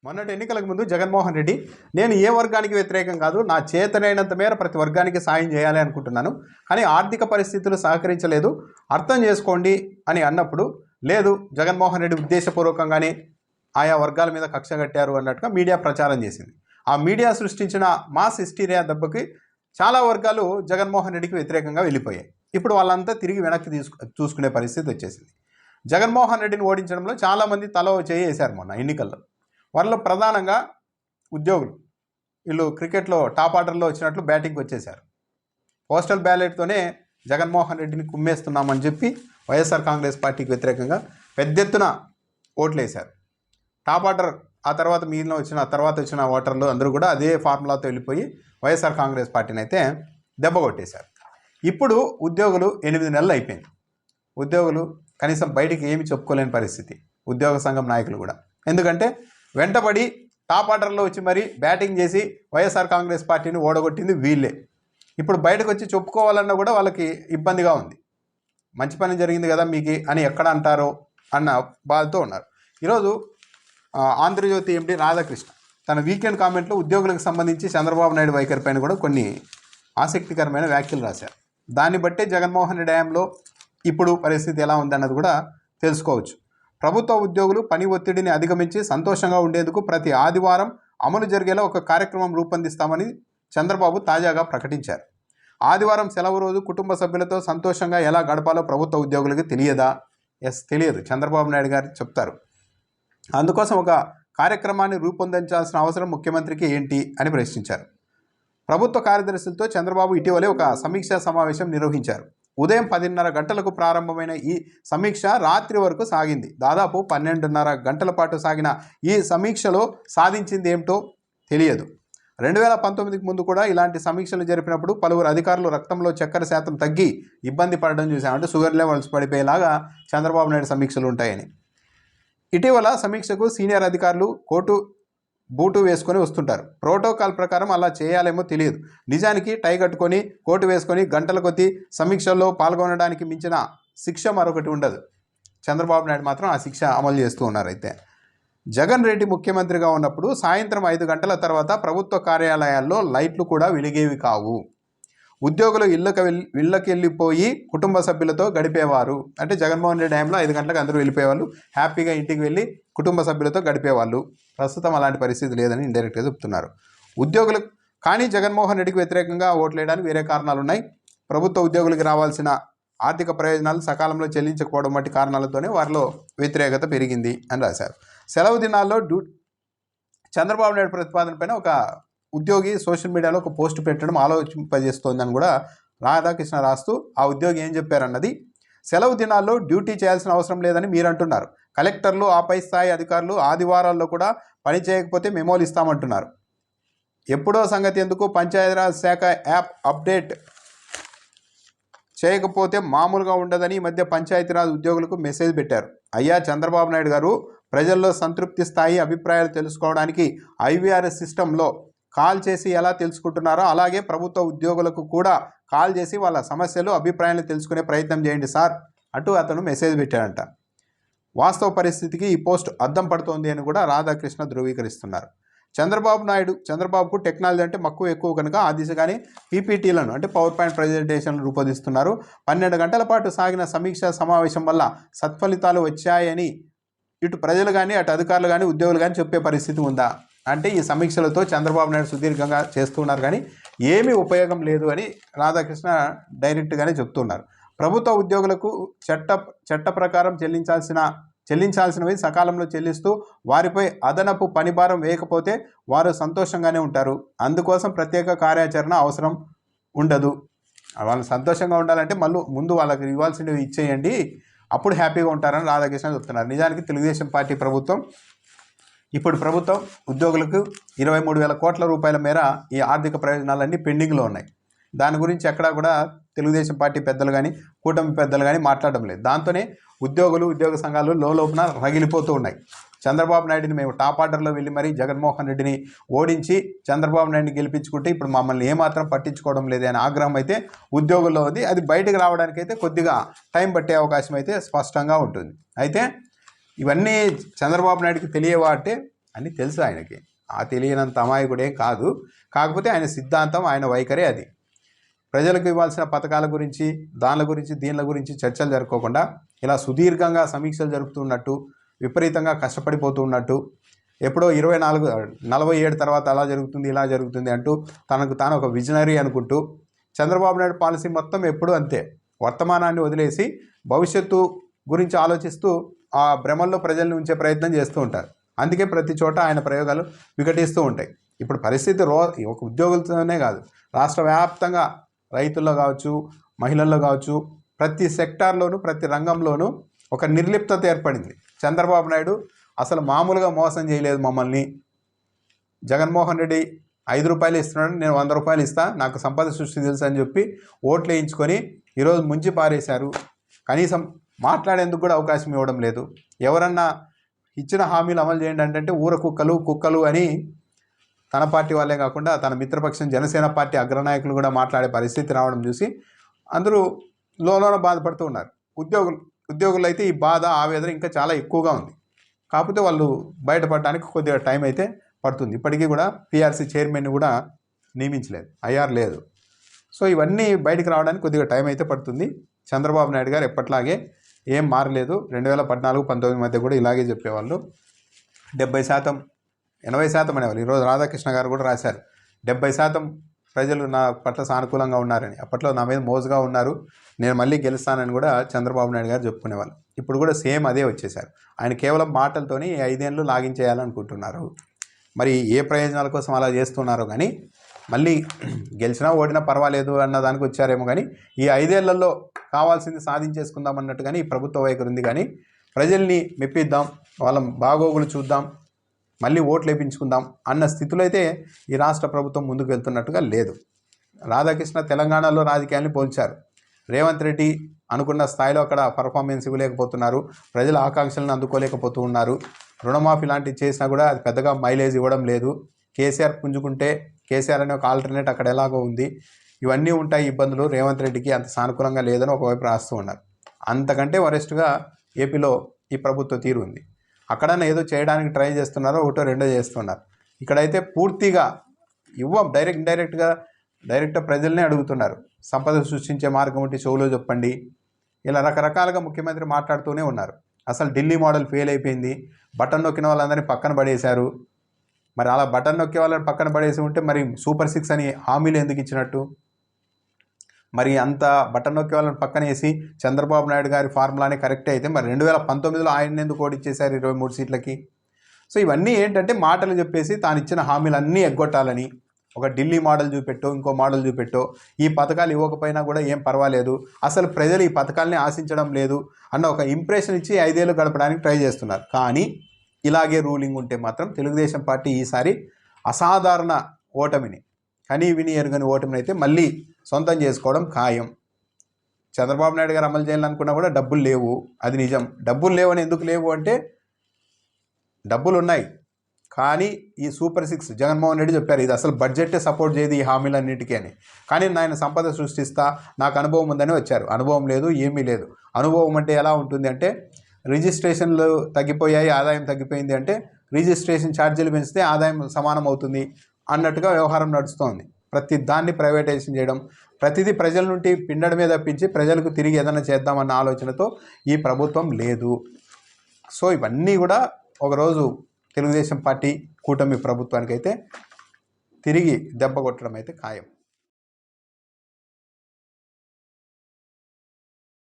మొన్నటి ఎన్నికలకు ముందు జగన్మోహన్ రెడ్డి నేను ఏ వర్గానికి వ్యతిరేకం కాదు, నా చేతనైనంత మేర ప్రతి వర్గానికి సాయం చేయాలి అనుకుంటున్నాను, కానీ ఆర్థిక పరిస్థితులు సహకరించలేదు, అర్థం చేసుకోండి అని అన్నప్పుడు లేదు జగన్మోహన్ రెడ్డి ఉద్దేశపూర్వకంగానే ఆయా వర్గాల మీద కక్ష కట్టారు అన్నట్టుగా మీడియా ప్రచారం చేసింది. ఆ మీడియా సృష్టించిన మాస్ హిస్టీరియా దెబ్బకి చాలా వర్గాలు జగన్మోహన్ రెడ్డికి వ్యతిరేకంగా వెళ్ళిపోయాయి. ఇప్పుడు వాళ్ళంతా తిరిగి వెనక్కి చూసుకునే పరిస్థితి వచ్చేసింది. జగన్మోహన్ రెడ్డిని ఓడించడంలో చాలామంది తల చేయి వేశారు మొన్న ఎన్నికల్లో. వాళ్ళలో ప్రధానంగా ఉద్యోగులు, వీళ్ళు క్రికెట్లో టాప్ ఆర్డర్లో వచ్చినట్లు బ్యాటింగ్కి వచ్చేశారు. పోస్టల్ బ్యాలెట్తోనే జగన్మోహన్ రెడ్డిని కుమ్మేస్తున్నామని చెప్పి వైఎస్ఆర్ కాంగ్రెస్ పార్టీకి వ్యతిరేకంగా పెద్ద ఎత్తున ఓట్లు వేశారు. టాప్ ఆర్డర్ ఆ తర్వాత మిగిలిన వచ్చిన ఓటర్లు అందరూ కూడా అదే ఫార్ములాతో వెళ్ళిపోయి వైఎస్ఆర్ కాంగ్రెస్ పార్టీని అయితే దెబ్బ కొట్టేశారు. ఇప్పుడు ఉద్యోగులు 8 నెలలు అయిపోయింది. ఉద్యోగులు కనీసం బయటికి ఏమి చెప్పుకోలేని పరిస్థితి, ఉద్యోగ సంఘం నాయకులు కూడా. ఎందుకంటే వెంటబడి టాప్ ఆర్డర్లో వచ్చి మరీ బ్యాటింగ్ చేసి వైఎస్ఆర్ కాంగ్రెస్ పార్టీని ఓడగొట్టింది వీళ్ళే. ఇప్పుడు బయటకు వచ్చి చెప్పుకోవాలన్నా కూడా వాళ్ళకి ఇబ్బందిగా ఉంది. మంచి పని జరిగింది కదా మీకు అని ఎక్కడ అంటారో అన్న బాధతో ఉన్నారు. ఈరోజు ఆంధ్రజ్యోతి ఎండి రాధాకృష్ణ తన వీకెండ్ కామెంట్లో ఉద్యోగులకు సంబంధించి చంద్రబాబు నాయుడు వైఖరి పైన కూడా కొన్ని ఆసక్తికరమైన వ్యాఖ్యలు రాశారు. దాన్ని బట్టే జగన్మోహన్ రెడ్డి హయాంలో ఇప్పుడు పరిస్థితి ఎలా ఉందన్నది కూడా తెలుసుకోవచ్చు. ప్రభుత్వ ఉద్యోగులు పని ఒత్తిడిని అధిగమించి సంతోషంగా ఉండేందుకు ప్రతి ఆదివారం అమలు జరిగేలా ఒక కార్యక్రమం రూపొందిస్తామని చంద్రబాబు తాజాగా ప్రకటించారు. ఆదివారం సెలవు రోజు కుటుంబ సభ్యులతో సంతోషంగా ఎలా గడపాలో ప్రభుత్వ ఉద్యోగులకు తెలియదా? తెలియదు. చంద్రబాబు నాయుడు గారు చెప్తారు. అందుకోసం ఒక కార్యక్రమాన్ని రూపొందించాల్సిన అవసరం ముఖ్యమంత్రికి ఏంటి అని ప్రశ్నించారు. ప్రభుత్వ కార్యదర్శులతో చంద్రబాబు ఇటీవలే ఒక సమీక్షా సమావేశం నిర్వహించారు. ఉదయం 10:30 గంటలకు ప్రారంభమైన ఈ సమీక్ష రాత్రి వరకు సాగింది. దాదాపు 12:30 గంటల పాటు సాగిన ఈ సమీక్షలో సాధించింది ఏమిటో తెలియదు. 2019కి ముందు కూడా ఇలాంటి సమీక్షలు జరిపినప్పుడు పలువురు అధికారులు రక్తంలో చక్కెర శాతం తగ్గి ఇబ్బంది పడడం చూసాం. అంటే షుగర్ లెవెల్స్ పడిపోయేలాగా చంద్రబాబు నాయుడు సమీక్షలు ఉంటాయని. ఇటీవల సమీక్షకు సీనియర్ అధికారులు కోటు బూటు వేసుకొని వస్తుంటారు. ప్రోటోకాల్ ప్రకారం అలా చేయాలేమో తెలియదు. నిజానికి టై కట్టుకొని కోటు వేసుకొని గంటల కొద్దీ సమీక్షల్లో పాల్గొనడానికి మించిన శిక్ష మరొకటి ఉండదు. చంద్రబాబు నాయుడు మాత్రం ఆ శిక్ష అమలు చేస్తూ ఉన్నారు. అయితే జగన్ రెడ్డి ముఖ్యమంత్రిగా ఉన్నప్పుడు సాయంత్రం 5 గంటల తర్వాత ప్రభుత్వ కార్యాలయాల్లో లైట్లు కూడా వెలిగేవి కావు. ఉద్యోగులు ఇళ్ళకి వెళ్ళిపోయి కుటుంబ సభ్యులతో గడిపేవారు. అంటే జగన్మోహన్ రెడ్డి టైంలో 5 గంటలకు అందరూ వెళ్ళిపోయేవాళ్ళు, హ్యాపీగా ఇంటికి వెళ్ళి కుటుంబ సభ్యులతో గడిపేవాళ్ళు. ప్రస్తుతం అలాంటి పరిస్థితి లేదని ఇండైరెక్ట్గా చెప్తున్నారు ఉద్యోగులు. కానీ జగన్మోహన్ రెడ్డికి వ్యతిరేకంగా ఓట్లేయడానికి వేరే కారణాలు ఉన్నాయి. ప్రభుత్వ ఉద్యోగులకి రావాల్సిన ఆర్థిక ప్రయోజనాలు సకాలంలో చెల్లించకపోవడం వంటి కారణాలతోనే వారిలో వ్యతిరేకత పెరిగింది అని రాశారు. సెలవు దినాల్లో చంద్రబాబు నాయుడు ప్రతిపాదన పైన ఒక ఉద్యోగి సోషల్ మీడియాలో ఒక పోస్ట్ పెట్టడం ఆలోచింపజేస్తోందని కూడా రాధాకృష్ణ రాస్తూ, ఆ ఉద్యోగి ఏం చెప్పారన్నది, సెలవు దినాల్లో డ్యూటీ చేయాల్సిన అవసరం లేదని మీరు అంటున్నారు. కలెక్టర్లు, ఆపై స్థాయి అధికారులు ఆదివారాల్లో కూడా పని చేయకపోతే మెమోలు ఇస్తామంటున్నారు. ఎప్పుడో సంగతి ఎందుకు, పంచాయతీరాజ్ శాఖ యాప్ అప్డేట్ చేయకపోతే మామూలుగా ఉండదని ఈ మధ్య పంచాయతీరాజ్ ఉద్యోగులకు మెసేజ్ పెట్టారు. అయ్యా చంద్రబాబు నాయుడు గారు, ప్రజల్లో సంతృప్తి స్థాయి అభిప్రాయాలు తెలుసుకోవడానికి ఐవీఆర్ఎస్ సిస్టంలో కాల్ చేసి ఎలా తెలుసుకుంటున్నారో అలాగే ప్రభుత్వ ఉద్యోగులకు కూడా కాల్ చేసి వాళ్ళ సమస్యలు, అభిప్రాయాలు తెలుసుకునే ప్రయత్నం చేయండి సార్ అంటూ అతను మెసేజ్ పెట్టాడంట. వాస్తవ పరిస్థితికి ఈ పోస్ట్ అద్దం పడుతోంది అని కూడా రాధాకృష్ణ ధృవీకరిస్తున్నారు. చంద్రబాబుకు టెక్నాలజీ అంటే మక్కువ ఎక్కువ కనుక ఆ దిశగానే పీపీటీలను అంటే పవర్ పాయింట్ ప్రజెంటేషన్లు రూపొందిస్తున్నారు. 12 గంటల పాటు సాగిన సమీక్షా సమావేశం వల్ల సత్ఫలితాలు వచ్చాయని ఇటు ప్రజలు కానీ అటు అధికారులు కానీ ఉద్యోగులు కానీ చెప్పే పరిస్థితి ఉందా అంటే ఈ సమీక్షలతో చంద్రబాబు నాయుడు సుదీర్ఘంగా చేస్తున్నారు కానీ ఏమీ ఉపయోగం లేదు అని రాధాకృష్ణ డైరెక్ట్గానే చెప్తున్నారు. ప్రభుత్వ ఉద్యోగులకు చట్ట ప్రకారం చెల్లించాల్సినవి సకాలంలో చెల్లిస్తూ వారిపై అదనపు పనిభారం వేయకపోతే వారు సంతోషంగానే ఉంటారు. అందుకోసం ప్రత్యేక కార్యాచరణ అవసరం ఉండదు. వాళ్ళు సంతోషంగా ఉండాలంటే ముందు వాళ్ళకి ఇవ్వాల్సినవి ఇచ్చేయండి, అప్పుడు హ్యాపీగా ఉంటారని రాధాకృష్ణ చెప్తున్నారు. నిజానికి తెలుగుదేశం పార్టీ ప్రభుత్వం ఉద్యోగులకు 23,000 కోట్ల రూపాయల మేర ఈ ఆర్థిక ప్రయోజనాలన్నీ పెండింగ్లో ఉన్నాయి. దాని గురించి ఎక్కడా కూడా తెలుగుదేశం పార్టీ పెద్దలు కానీ కూటమి పెద్దలు కానీ మాట్లాడడం లేదు. దాంతోనే ఉద్యోగ సంఘాలు లోపల రగిలిపోతూ ఉన్నాయి. చంద్రబాబు నాయుడిని మేము టాప్ ఆర్డర్లో వెళ్ళి మరీ జగన్మోహన్ రెడ్డిని ఓడించి చంద్రబాబు నాయుడిని గెలిపించుకుంటే ఇప్పుడు మమ్మల్ని ఏమాత్రం పట్టించుకోవడం లేదే అనే ఆగ్రహం అయితే ఉద్యోగుల్లో ఉంది. అది బయటకు రావడానికైతే కొద్దిగా టైం పట్టే అవకాశం అయితే స్పష్టంగా ఉంటుంది. అయితే ఇవన్నీ చంద్రబాబు నాయుడికి తెలియవా అంటే అని తెలుసు ఆయనకి. ఆ తెలియనంత అమాయకుడేం కాదు. కాకపోతే ఆయన సిద్ధాంతం, ఆయన వైఖరి అది. ప్రజలకు ఇవ్వాల్సిన పథకాల గురించి, దానిల గురించి, దీనిల గురించి చర్చలు జరుపుకోకుండా ఇలా సుదీర్ఘంగా సమీక్షలు జరుపుతున్నట్టు, విపరీతంగా కష్టపడిపోతూ ఉన్నట్టు, ఎప్పుడో 47 తర్వాత అలా జరుగుతుంది, ఇలా జరుగుతుంది అంటూ తనకు తాను ఒక విజనరీ అనుకుంటూ, చంద్రబాబు నాయుడు పాలసీ మొత్తం ఎప్పుడూ అంతే. వర్తమానాన్ని వదిలేసి భవిష్యత్తు గురించి ఆలోచిస్తూ ఆ భ్రమల్లో ప్రజల్ని ఉంచే ప్రయత్నం చేస్తూ ఉంటారు. అందుకే ప్రతి చోట ఆయన ప్రయోగాలు వికటిస్తూ ఉంటాయి. ఇప్పుడు పరిస్థితి ఒక ఉద్యోగులతోనే కాదు, రాష్ట్ర వ్యాప్తంగా రైతుల్లో కావచ్చు, మహిళల్లో కావచ్చు, ప్రతి సెక్టార్లోనూ, ప్రతి రంగంలోనూ ఒక నిర్లిప్తత ఏర్పడింది. చంద్రబాబు నాయుడు అసలు మామూలుగా మోసం చేయలేదు మమ్మల్ని. జగన్మోహన్ రెడ్డి 5 రూపాయలు ఇస్తున్నాడు, నేను 100 రూపాయలు ఇస్తా, నాకు సంపద సృష్టి తెలుసు అని చెప్పి ఓట్లు వేయించుకొని ఈరోజు ముంచి పారేశారు. కనీసం మాట్లాడేందుకు కూడా అవకాశం ఇవ్వడం లేదు. ఎవరన్నా ఇచ్చిన హామీలు అమలు చేయండి అంటే ఊర కుక్కలు అని తన పార్టీ వాళ్ళే కాకుండా తన మిత్రపక్షం జనసేన పార్టీ అగ్రనాయకులు కూడా మాట్లాడే పరిస్థితి రావడం చూసి అందరూ లోలోన బాధపడుతూ ఉన్నారు. ఉద్యోగులు అయితే ఈ బాధ, ఆవేదన ఇంకా చాలా ఎక్కువగా ఉంది. కాకపోతే వాళ్ళు బయటపడడానికి కొద్దిగా టైం అయితే పడుతుంది. ఇప్పటికీ కూడా పీఆర్సీ చైర్మన్ని కూడా నియమించలేదు, ఐఆర్ లేదు. సో ఇవన్నీ బయటకు రావడానికి కొద్దిగా టైం అయితే పడుతుంది. చంద్రబాబు నాయుడు గారు ఎప్పట్లాగే ఏం మారలేదు. 2014-19 మధ్య కూడా ఇలాగే చెప్పేవాళ్ళు. 70%, 80% అనేవాళ్ళు. ఈరోజు రాధాకృష్ణ గారు కూడా రాశారు, 70% ప్రజలు నా పట్ల సానుకూలంగా ఉన్నారని. అప్పట్లో నా మీద మోజుగా ఉన్నారు, నేను మళ్ళీ గెలుస్తానని కూడా చంద్రబాబు నాయుడు గారు చెప్పుకునేవాళ్ళు. ఇప్పుడు కూడా సేమ్ అదే వచ్చేశారు. ఆయన కేవలం మాటలతోని 5 ఏళ్ళు లాగించేయాలనుకుంటున్నారు. మరి ఏ ప్రయోజనాల కోసం అలా చేస్తున్నారో కానీ, మళ్ళీ గెలిచినా ఓడినా పర్వాలేదు అన్న దానికి వచ్చారేమో కానీ, ఈ 5 ఏళ్లలో కావాల్సింది సాధించేసుకుందాం అన్నట్టు కానీ ఈ ప్రభుత్వ వైఖరి ఉంది. కానీ ప్రజల్ని మెప్పిద్దాం, వాళ్ళ బాగోగులు చూద్దాం, మళ్ళీ ఓట్లు వేయించుకుందాం అన్న స్థితిలో అయితే ఈ రాష్ట్ర ప్రభుత్వం ముందుకు వెళ్తున్నట్టుగా లేదు. రాధాకృష్ణ తెలంగాణలో రాజకీయాన్ని పోల్చారు. రేవంత్ రెడ్డి అనుకున్న స్థాయిలో అక్కడ పర్ఫార్మెన్స్ ఇవ్వలేకపోతున్నారు, ప్రజల ఆకాంక్షలను అందుకోలేకపోతూ ఉన్నారు. రుణమాఫీ లాంటివి చేసినా కూడా అది పెద్దగా మైలేజ్ ఇవ్వడం లేదు. కేసీఆర్ పుంజుకుంటే కేసీఆర్ అనే ఒక ఆల్టర్నేట్ అక్కడ ఎలాగో ఉంది. ఇవన్నీ ఉంటాయి ఇబ్బందులు. రేవంత్ రెడ్డికి అంత సానుకూలంగా లేదని ఒకవైపు రాస్తూ ఉన్నారు. అంతకంటే వరెస్ట్గా ఏపీలో ఈ ప్రభుత్వ తీరు ఉంది. అక్కడన్నా ఏదో చేయడానికి ట్రై చేస్తున్నారో, ఒకటో రెండో చేస్తున్నారు. ఇక్కడైతే పూర్తిగా డైరెక్ట్గా ప్రజల్నే అడుగుతున్నారు. సంపద సృష్టించే మార్గం ఉంటే చెవులో చెప్పండి. ఇలా రకరకాలుగా ముఖ్యమంత్రి మాట్లాడుతూనే ఉన్నారు. అసలు ఢిల్లీ మోడల్ ఫెయిల్ అయిపోయింది, బటన్ నొక్కిన వాళ్ళందరినీ పక్కన పడేశారు. మరి అలా బటన్ నొక్కే వాళ్ళని పక్కన పడేసి ఉంటే మరి సూపర్ 6 అని హామీలు ఎందుకు ఇచ్చినట్టు? మరి అంత బటన్ నొక్కే వాళ్ళని పక్కన వేసి చంద్రబాబు నాయుడు గారి ఫార్ములానే కరెక్టే అయితే మరి 2019లో ఆయన ఎందుకు ఓడిచ్చేశారు 23 సీట్లకి? సో ఇవన్నీ ఏంటంటే మాటలు చెప్పేసి తాను ఇచ్చిన హామీలన్నీ ఎగ్గొట్టాలని, ఒక ఢిల్లీ మోడల్ చూపెట్టో, ఇంకో మోడల్ చూపెట్టో, ఈ పథకాలు ఇవ్వకపోయినా కూడా ఏం పర్వాలేదు, అసలు ప్రజలు ఈ పథకాలని ఆశించడం లేదు అన్న ఒక ఇంప్రెషన్ ఇచ్చి 5 ఏళ్ళు గడపడానికి ట్రై చేస్తున్నారు. కానీ ఇలాగే రూలింగ్ ఉంటే మాత్రం తెలుగుదేశం పార్టీ ఈసారి అసాధారణ ఓటమిని, కనీ విని ఎరుగని ఓటమిని అయితే మళ్ళీ సొంతం చేసుకోవడం ఖాయం. చంద్రబాబు నాయుడు గారు అమలు చేయాలనుకున్నా కూడా డబ్బులు లేవు, అది నిజం. డబ్బులు లేవని ఎందుకు లేవు అంటే, డబ్బులు ఉన్నాయి కానీ ఈ సూపర్ 6 జగన్మోహన్ రెడ్డి చెప్పారు ఇది అసలు బడ్జెట్టే సపోర్ట్ చేయదు ఈ హామీలన్నిటికీ అని. కానీ ఆయన సంపద సృష్టిస్తా, నాకు అనుభవం ఉందని వచ్చారు. అనుభవం లేదు, ఏమీ లేదు. అనుభవం అంటే ఎలా ఉంటుంది అంటే, రిజిస్ట్రేషన్లు తగ్గిపోయాయి, ఆదాయం తగ్గిపోయింది అంటే రిజిస్ట్రేషన్ ఛార్జీలు పెంచితే ఆదాయం సమానం అవుతుంది అన్నట్టుగా వ్యవహారం నడుస్తోంది. ప్రతి దాన్ని ప్రైవేటైజేషన్ చేయడం, ప్రతిదీ ప్రజల నుండి పిండడమే తప్పించి ప్రజలకు తిరిగి ఏదైనా చేద్దామన్న ఆలోచనతో ఈ ప్రభుత్వం లేదు. సో ఇవన్నీ కూడా ఒకరోజు తెలుగుదేశం పార్టీ కూటమి ప్రభుత్వానికైతే తిరిగి దెబ్బ కొట్టడం అయితే ఖాయం.